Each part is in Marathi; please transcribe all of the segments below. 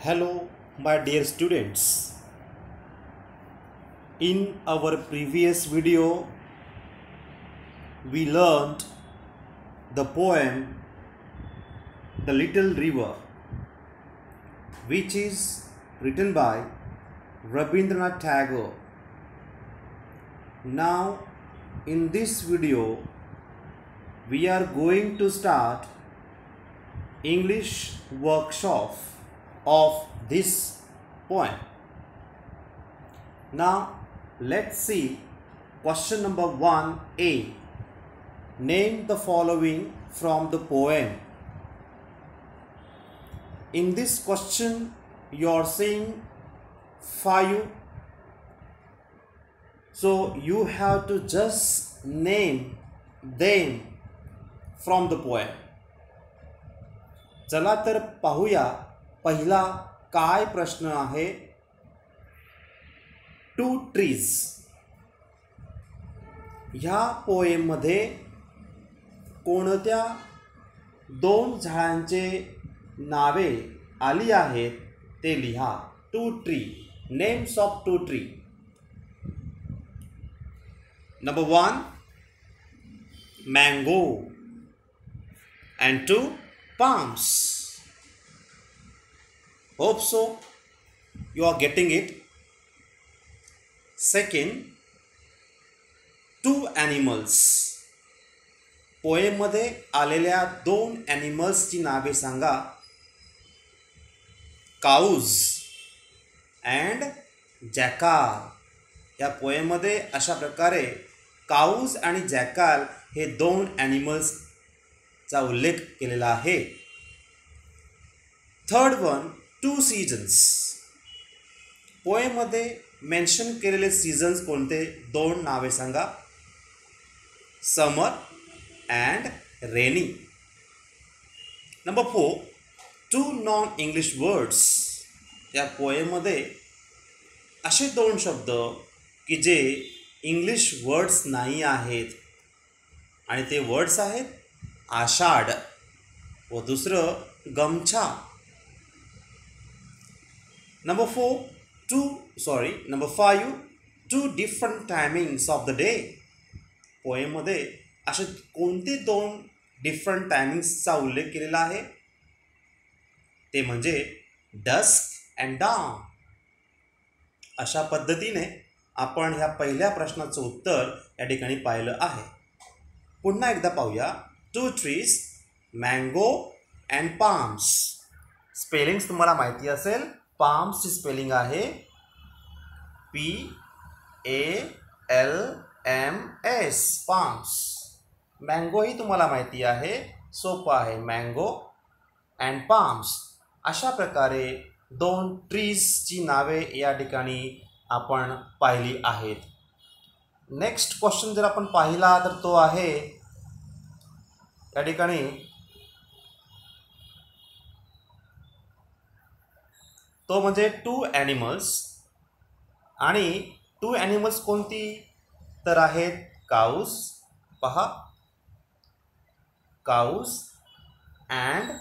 Hello, my dear students. In our previous video, we learned the poem The Little River, which is written by Rabindranath Tagore. Now, in this video, we are going to start English workshop of this poem. Now let's see question number 1A. Name the following from the poem. In this question you are seeing 5, so you have to just name them from the poem. चला तर पाहूया पहिला काय प्रश्न आहे. 2 trees. ह्या पोएम मध्ये कोणत्या 2 झाडांचे नावे आली आहेत ते लिहा. 2 tree. Names of 2 tree. Number 1 mango and 2 palms. Hope so you are getting it. Second, 2 animals. Poem मध्ये आलेल्या 2 ॲनिमल्सची नावे सांगा. Cows and jackal. या पोएम मध्ये अशा प्रकारे काऊज आणि जॅकाल हे 2 ॲनिमल्सचा उल्लेख केलेला आहे. Third one 2 seasons. पोएम मध्ये मेन्शन केलेले सीजन्स कोणते 2 नावे सांगा. Summer and rainy. Number 4 2 non English words. या पोएम मध्ये असे 2 शब्द की जे इंग्लिश वर्ड्स नाही आहेत आणि ते वर्ड्स आहेत आषाढ व दुसरं गमछा. Number 5 2 different timings of the day. Poem मध्ये असे कोणते 2 डिफरंट टायमिंग्सचा उल्लेख केलेला आहे ते म्हणजे डस्क अँड डाऊन. अशा पद्धतीने आपण ह्या पहिल्या प्रश्नाचं उत्तर या ठिकाणी पाहिलं आहे. पुन्हा एकदा पाहूया. 2 trees, mango and palms. Spellings तुम्हाला माहिती असेल. पाम्सची स्पेलिंग आहे PALMS. पाम्स. मँगो ही तुम्हाला माहिती आहे. सोपं आहे. Mango and palms. अशा प्रकारे 2 ट्रीजची नावे या ठिकाणी आपण पाहिली आहेत. नेक्स्ट क्वेश्चन जर आपण पाहिला तर तो आहे या ठिकाणी तो म्हणजे 2 ॲनिमल्स. आणि 2 ॲनिमल्स कोणती तर आहेत काऊज. पहा काऊज अँड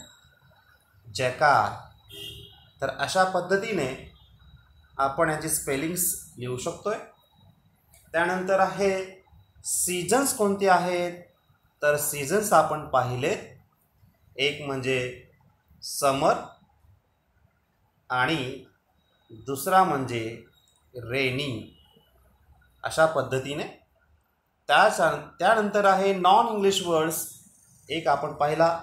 जॅकाल. तर अशा पद्धतीने आपण याची स्पेलिंग्स लिहू शकतोय. त्यानंतर आहे सीजन्स कोणते आहेत तर सीजन्स आपण पाहिलेत. एक म्हणजे समर आणि दुसरा म्हणजे रेनी. अशा पद्धतीने त्यानंतर आहे नॉन इंग्लिश वर्ड्स. एक आपण पाहिला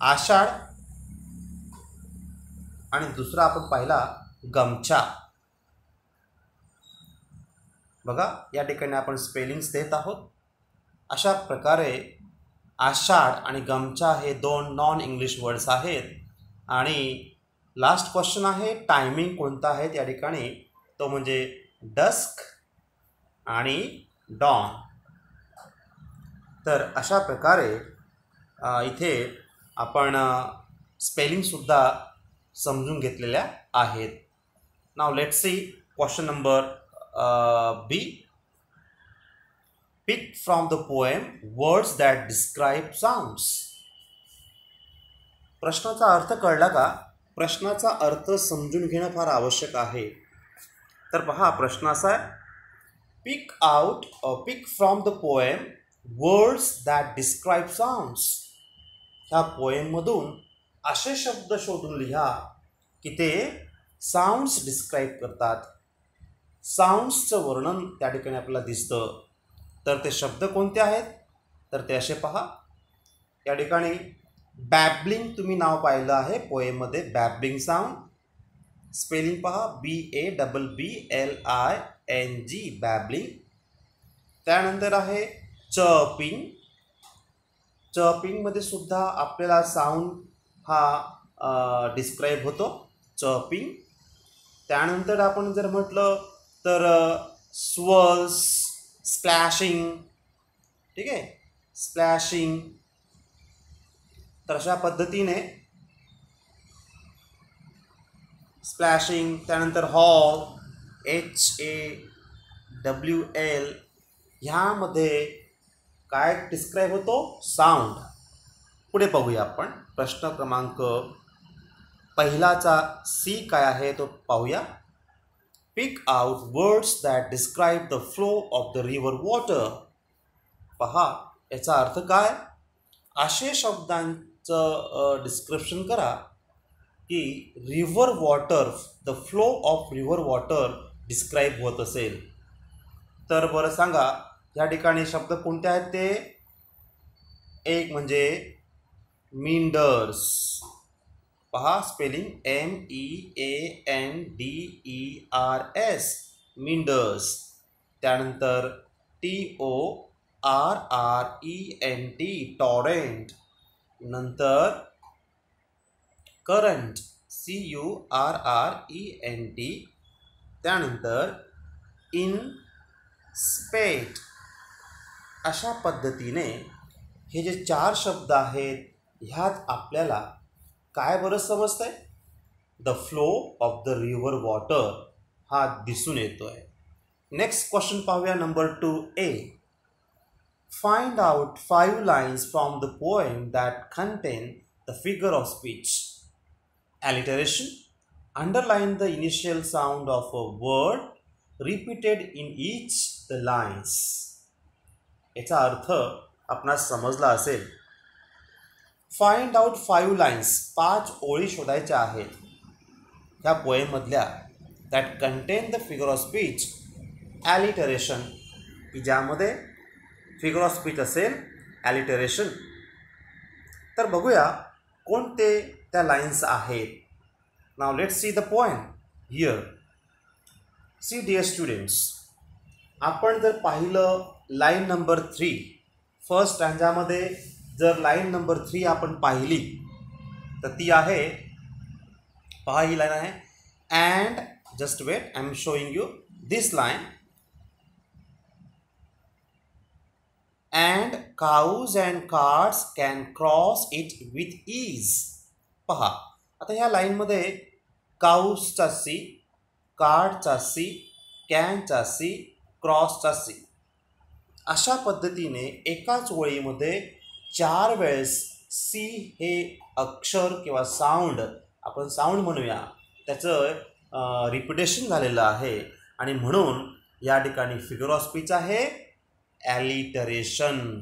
आषाढ आणि दुसरा आपण पाहिला गमछा. बघा या ठिकाणी आपण स्पेलिंग्स देत आहोत. अशा प्रकारे आषाढ आणि गमछा हे 2 नॉन इंग्लिश वर्ड्स आहेत. आणि लास्ट क्वेश्चन आहे टायमिंग कोणता आहे या ठिकाणी तो म्हणजे डस्क आणि डॉन. तर अशा प्रकारे इथे आपण स्पेलिंगसुद्धा समजून घेतलेल्या आहेत. नाव let's C question number B. Pick from the poem words that describe sounds. प्रश्नाचा अर्थ कळला का? प्रश्नाचा अर्थ समजून घेणं फार आवश्यक आहे. तर पहा, प्रश्न असा आहे, pick from the poem words that describe sounds. ह्या पोएममधून असे शब्द शोधून लिहा की ते साऊंड्स डिस्क्राईब करतात. साऊंड्सचं वर्णन त्या ठिकाणी आपल्याला दिसतं. तर ते शब्द कोणते आहेत? तर ते असे पहा. या ठिकाणी बॅबलिंग तुम्ही नाव पाहिलं आहे पोएममध्ये. बॅबलिंग साऊंड स्पेलिंग पहा, BABBLING, बॅबलिंग. त्यानंतर आहे चर्पिंग. चर्पिंगमध्ये सुद्धा आपल्याला साऊंड हा डिस्क्राईब होतो, चर्पिंग. त्यानंतर आपण जर म्हटलं तर स्वर्ल्स, स्प्लॅशिंग. ठीक आहे, स्प्लॅशिंग. तर अशा पद्धतीने स्प्लॅशिंग. त्यानंतर हॉल, HAWL, ह्यामध्ये काय डिस्क्राईब होतो? साऊंड. पुढे पाहूया आपण. प्रश्न क्रमांक पहिलाचा C काय आहे तो पाहूया. Pick out words that describe the flow of the river water. पहा, याचा अर्थ काय? असे शब्दांचं डिस्क्रिप्शन करा की river water, the flow of river water describe होत असेल. तर बरं सांगा, या ठिकाणी शब्द कोणते आहेत ते? एक म्हणजे मींडर्स. पहा, स्पेलिंग MEANDERS, मींडर्स. त्यानंतर TORRENT, टॉरेंट. नंतर करंट, CURRENT. त्यानंतर इनस्पेट. अशा पद्धतीने हे जे 4 शब्द आहेत ह्यात आपल्याला काय बरं समजतंय? The flow of the river water हा दिसून येतोय. नेक्स्ट क्वेश्चन पाहूया, number 2A. Find out 5 lines from the poem that contain the figure of speech. Alliteration. Underline the initial sound of a word repeated in each the lines. याचा अर्थ आपणास समजला असेल. फाइंड आउट 5 लाईन्स, 5 ओळी शोधायच्या आहेत ह्या पोएममधल्या, that contain the figure of speech. Alliteration, की ज्यामध्ये फिगर ऑफ स्पीच असेल, ॲलिटरेशन. तर बघूया कोणते त्या लाईन्स आहेत. नाव let's see the poem here. See dear students, आपण जर पाहिलं लाईन नंबर 3, फर्स्ट स्टँजामध्ये जर लाईन नंबर 3 आपण पाहिली तर ती आहे, पहा ही लाईन आहे, and just wait, I am showing you this line. And cows and carts can cross it with ease. पहा, आता ह्या लाईनमध्ये काऊजचा C, कार्टचा C, कॅनचा C, क्रॉसचा C. अशा पद्धतीने एकाच ओळीमध्ये 4 वेळेस C हे अक्षर किंवा साऊंड, आपण साऊंड म्हणूया, त्याचं रिपिटेशन झालेलं आहे. आणि म्हणून या ठिकाणी फिगर ऑफ स्पीच आहे ॲलिटरेशन.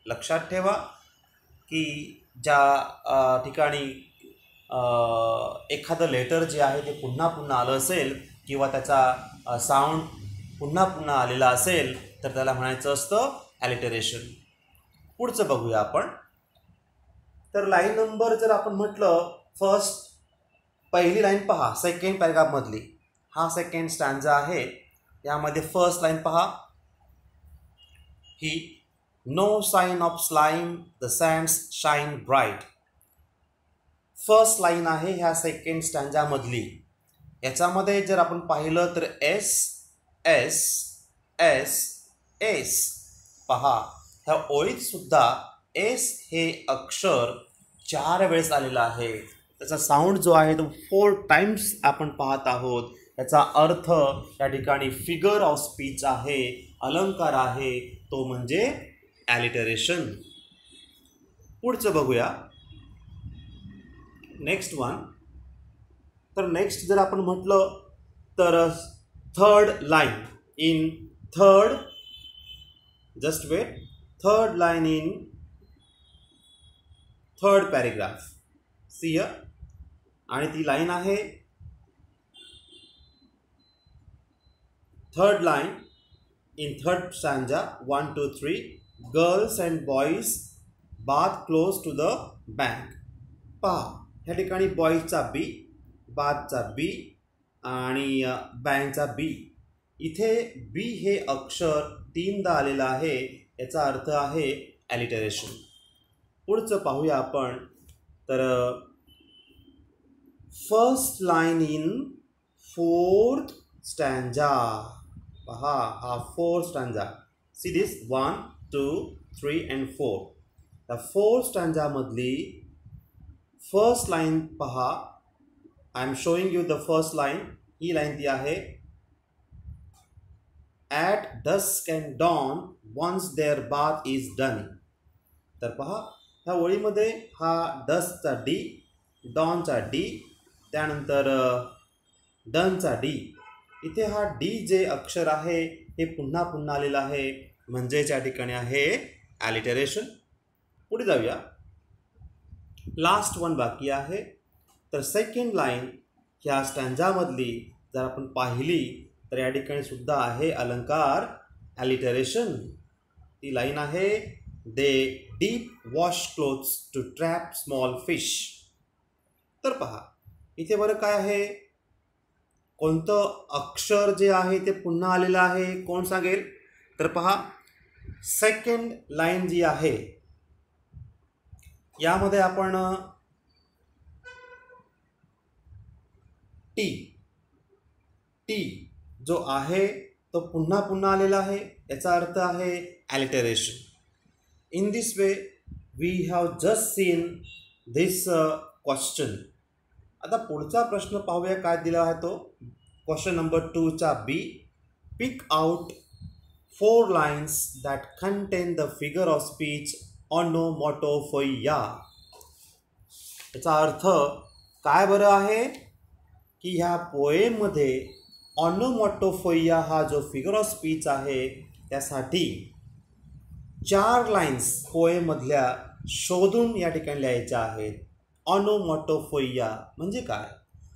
लक्षात ठेवा की ज्या ठिकाणी एखादं लेटर जे आहे ते पुन्हा पुन्हा आलं असेल किंवा त्याचा साऊंड पुन्हा पुन्हा आलेला असेल तर त्याला म्हणायचं असतं ॲलिटरेशन. पुढचं बघूया आपण. तर लाईन नंबर जर आपण म्हटलं फर्स्ट, पहिली लाईन पहा, सेकंड पॅराग्राफमधली, हा सेकंड स्टँजा आहे. यामध्ये फर्स्ट लाईन पहा, ही no sign of slime the sands shine bright. First line आहे ह्या सेकंड स्टँजामधली. याच्यामध्ये जर आपण पाहिलं तर S S S S. पहा, ह्या ओळीत सुद्धा S हे अक्षर 4 वेळेस आलेलं आहे. त्याचा साऊंड जो आहे तो 4 टाइम्स आपण पाहत आहोत. याचा अर्थ या ठिकाणी फिगर ऑफ स्पीच आहे, अलंकार आहे, तो म्हणजे ॲलिटरेशन. पुढचं बघूया, नेक्स्ट वन. तर नेक्स्ट जर आपण म्हटलं तर third line in third, just wait, third line in third paragraph, see आणि ती लाईन आहे third line in third stanza 1 2 3, girls and boys bath close to the bank. पहा ह्या ठिकाणी बॉईजचा बी, बाथचा बी आणि बँकचा बी. इथे बी हे अक्षर तीनदा आलेलं आहे, याचा अर्थ आहे ॲलिटरेशन. पुढचं पाहूया आपण. तर first line in fourth stanza. पहा हा fourth stanza, see this 1 2 3 and 4. त्या फोर्थ स्टँजामधली फर्स्ट लाईन पहा. I am showing you the first line. ही लाईन ती आहे at dusk and dawn once there bath is done. तर पहा ह्या ओळीमध्ये हा डस्कचा डी, डॉनचा डी, त्यानंतर डनचा डी. इथे हा डी जे अक्षर आहे हे पुन्हा पुन्हा आलेलं आहे, म्हणजेच या ठिकाणी आहे ॲलिटरेशन. पुढे जाऊया. लास्ट वन बाकी आहे. तर सेकंड लाईन ह्या स्टँजामधली जर आपण पाहिली तर या ठिकाणी सुद्धा आहे अलंकार ॲलिटरेशन. ती लाईन आहे they dip wash clothes to trap small fish. तर पहा इथे बरं काय आहे, कोणतं अक्षर जे आहे ते पुन्हा आलेलं आहे, कोण सांगेल? तर पहा सेकंड लाईन जी आहे यामध्ये आपण टी, टी जो आहे तो पुन्हा पुन्हा आलेला आहे, याचा अर्थ आहे alliteration. In this way we have just seen this question. आता पुढचा प्रश्न पाहूया काय दिला आहे तो. क्वेश्चन नंबर 2चा B. Pick out 4 lines that contain the figure of speech onomatopoeia. याचा अर्थ काय बरं आहे की ह्या पोएममध्ये ऑनोमॅटोपोइया हा जो फिगर ऑफ स्पीच आहे त्यासाठी 4 लाईन्स पोएममधल्या शोधून या ठिकाणी लिहायच्या आहेत. ऑनोमॅटोपोइया म्हणजे काय?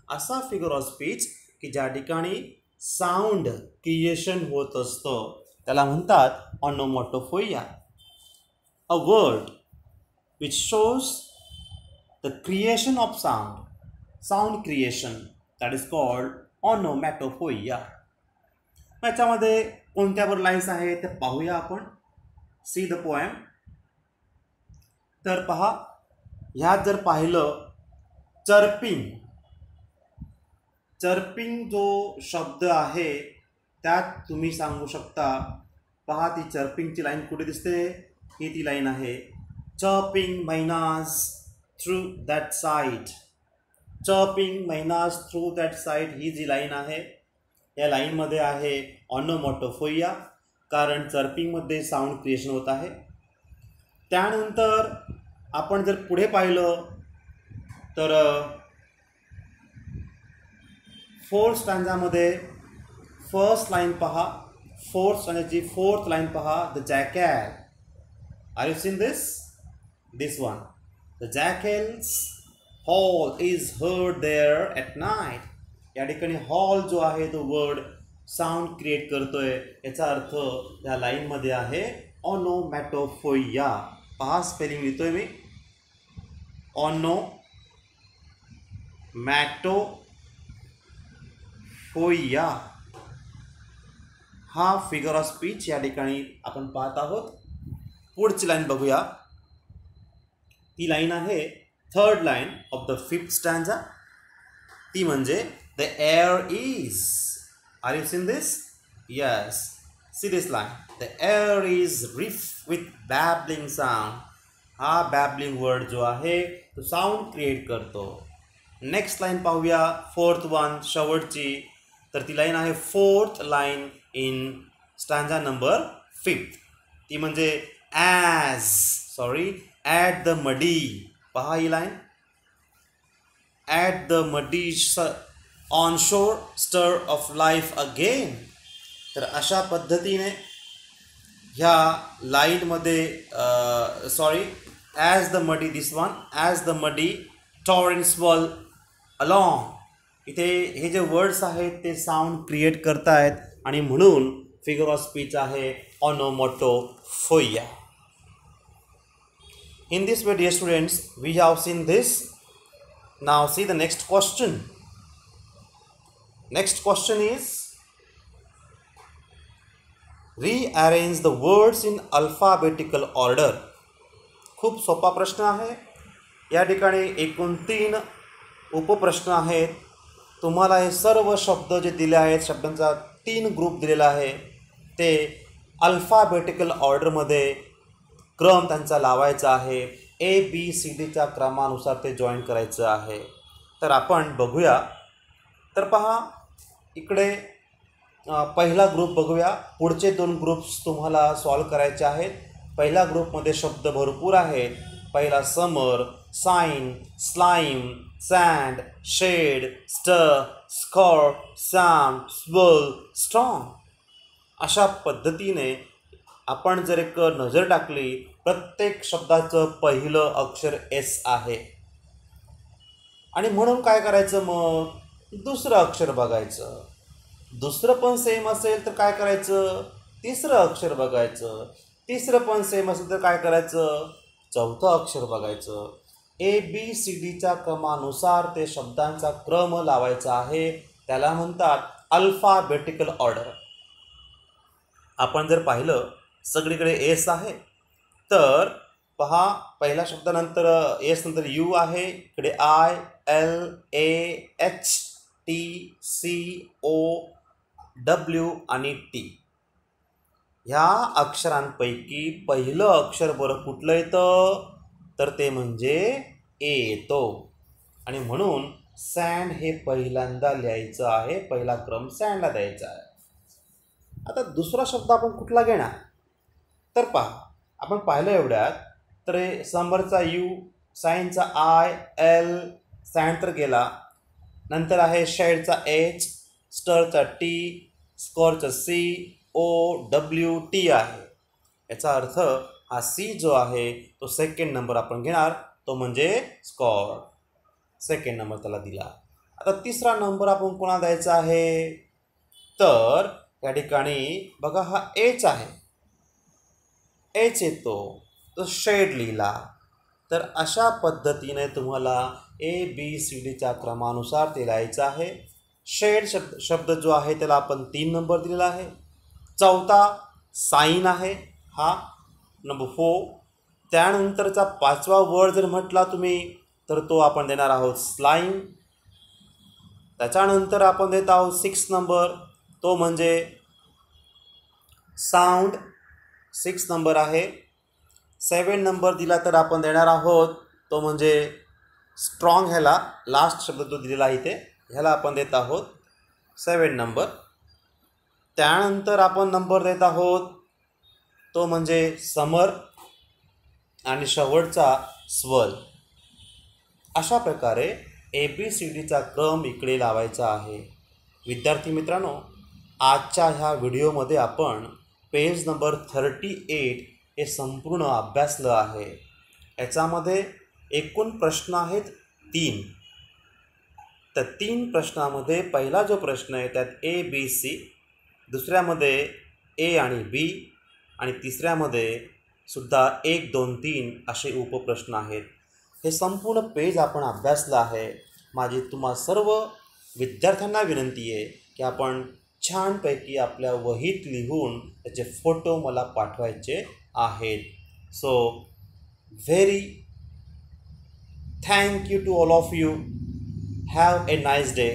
असा फिगर ऑफ स्पीच की ज्या ठिकाणी साऊंड क्रिएशन होत असतं त्याला म्हणतात onomatopoeia. A word which shows the creation of sound, sound creation, that is called onomatopoeia. याच्यामध्ये कोणत्यावर लाईन्स आहेत ते पाहूया आपण. See the poem. तर पहा ह्यात जर पाहिलं चर्पिंग, चर्पिंग जो शब्द आहे त्यात तुम्ही सांगू शकता. पहा ती चर्पिंगची लाईन कुठे दिसते? ही ती लाईन आहे chirping mynahs through that side. Chirping mynahs through that side ही जी लाईन आहे या लाईनमध्ये आहे ऑनोमॅटोपोइया, कारण चर्पिंगमध्ये साऊंड क्रिएशन होत आहे. त्यानंतर आपण जर पुढे पाहिलं तर फोर्थ स्टँजामध्ये फर्स्ट लाईन पहा. फोर्थ स्टँजाची फोर्थ लाईन पहा. The jackal. Are you seen this? This one. The jackals howl is heard there at night. या ठिकाणी हॉल जो आहे तो वर्ड साऊंड क्रिएट करतोय, याचा अर्थ या लाईनमध्ये आहे ऑनोमॅटोपोइया. पहा स्पेलिंग लिहितोय मी. ऑनोमॅटोपोइया हा फिगर ऑफ स्पीच या ठिकाणी आपण पाहत आहोत. पुढची लाईन बघूया. ती लाईन आहे third line of the fifth stanza. ती म्हणजे the air is. Are you seen this? Yes. See this line. The air is rife with babbling sound. हा बॅबलिंग वर्ड जो आहे तो साऊंड क्रिएट करतो. नेक्स्ट लाईन पाहूया. फोर्थ वन, शेवटची. तर ती लाईन आहे fourth line in stanza number 5. ती म्हणजे ॲट द मडी. पहा ही line. At the muddy on shore stir of life again. तर अशा पद्धतीने ह्या लाईनमध्ये सॉरी ॲज द मडी दिस वन ॲज द मडी टॉरेंट्स वॉल अलॉंग. इथे हे जे वर्ड्स आहेत ते साऊंड क्रिएट करतायत आणि म्हणून फिगर ऑफ स्पीच आहे ऑनोमोटोफोइया. In this way, dear students, we have seen this. Now see the next question. Next question is rearrange the words in alphabetical order. खूप सोपा प्रश्न आहे. या ठिकाणी एकूण 3 उपप्रश्न आहेत. तुम्हाला हे सर्व शब्द जे दिले आहेत, शब्दांचा 3 ग्रुप दिलेला आहे, ते अल्फाबेटिकल ऑर्डरमध्ये क्रम त्यांचा लावायचा आहे. ABCDच्या क्रमानुसार ते जॉईन करायचं आहे. तर आपण बघूया. तर पहा इकडे पहिला ग्रुप बघूया. पुढचे 2 ग्रुप्स तुम्हाला सॉल्व करायचे आहेत. पहिल्या ग्रुपमध्ये शब्द भरपूर आहेत. पहिला समर, साइन, स्लाइम, सँड, शेड, स्टर, स्कॉर, सॅम, स्वल, स्ट्रॉंग. अशा पद्धतीने आपण जर एक नजर टाकली, प्रत्येक शब्दाचं पहिलं अक्षर S आहे आणि म्हणून काय करायचं, मग दुसरं अक्षर बघायचं. दुसरं पण सेम असेल तर काय करायचं, तिसरं अक्षर बघायचं. तिसरं पण सेम असेल तर काय करायचं, चौथं अक्षर बघायचं. ABCDच्या क्रमानुसार ते शब्दांचा क्रम लावायचा आहे. त्याला म्हणतात अल्फाबेटिकल ऑर्डर. आपण जर पाहिलं सगळीकडे S आहे, तर पहा पहिल्या शब्दानंतर S नंतर U आहे. इकडे I, L, A, H, T, C, O, W आणि T. ह्या अक्षरांपैकी पहिलं अक्षर बरं कुठलं येतं, तर ते म्हणजे A येतो आणि म्हणून सँड हे पहिल्यांदा लिहायचं आहे. पहिला क्रम सँडला द्यायचा आहे. आता दुसरा शब्द आपण कुठला घेणार, तर पहा आपण पाहिलं एवढ्यात तर समरचा U, साइनचा I, L, सँड तर गेला. नंतर आहे शेडचा H, स्टरचा T, स्कॉरचा C, O, W, T आहे. याचा अर्थ हा C जो आहे तो सेकंड नंबर आपण घेणार, तो म्हणजे स्कॉर. सेकंड नंबर त्याला दिला. आता तिसरा नंबर आपण कोणाला द्यायचा आहे, तर या ठिकाणी बघा हा H आहे. H येतो तो शेड लिहिला. तर अशा पद्धतीने तुम्हाला ABCDच्या क्रमानुसार ते लिहायचं आहे. शेड शब्द जो आहे त्याला आपण 3 नंबर दिलेला आहे. चौथा साइन आहे, हा नंबर 4. त्यानंतरचा 5वा वर्ड जर म्हटला तुम्ही तर तो आपण देणार आहोत स्लाइम. त्याच्यानंतर आपण देत आहोत 6 नंबर, तो म्हणजे साऊंड. 6 नंबर आहे. 7 नंबर दिला तर आपण देणार आहोत तो म्हणजे स्ट्रॉंग. ह्याला लास्ट शब्द जो दिलेला आहे इथे ह्याला आपण देत आहोत 7 नंबर. त्यानंतर आपण नंबर देत आहोत तो म्हणजे समर आणि शेवटचा स्वल. अशा प्रकारे ABCDचा क्रम इकडे लावायचा आहे. विद्यार्थी मित्रांनो, आजच्या ह्या व्हिडिओमध्ये आपण पेज नंबर 38 हे संपूर्ण अभ्यासलं आहे. याच्यामध्ये एकूण प्रश्न आहेत 3. तर 3 प्रश्नामध्ये पहिला जो प्रश्न आहे त्यात ABC, दुसऱ्यामध्ये A आणि B आणि तिसऱ्यामध्ये सुद्धा 1, 2, 3 असे उपप्रश्न आहेत. हे संपूर्ण पेज आपण अभ्यासलं आहे. माझी तुम्हा सर्व विद्यार्थ्यांना विनंती आहे की आपण छानपैकी आपल्या वहीत लिहून त्याचे फोटो मला पाठवायचे आहेत. So very thank you to all of you. Have a nice day.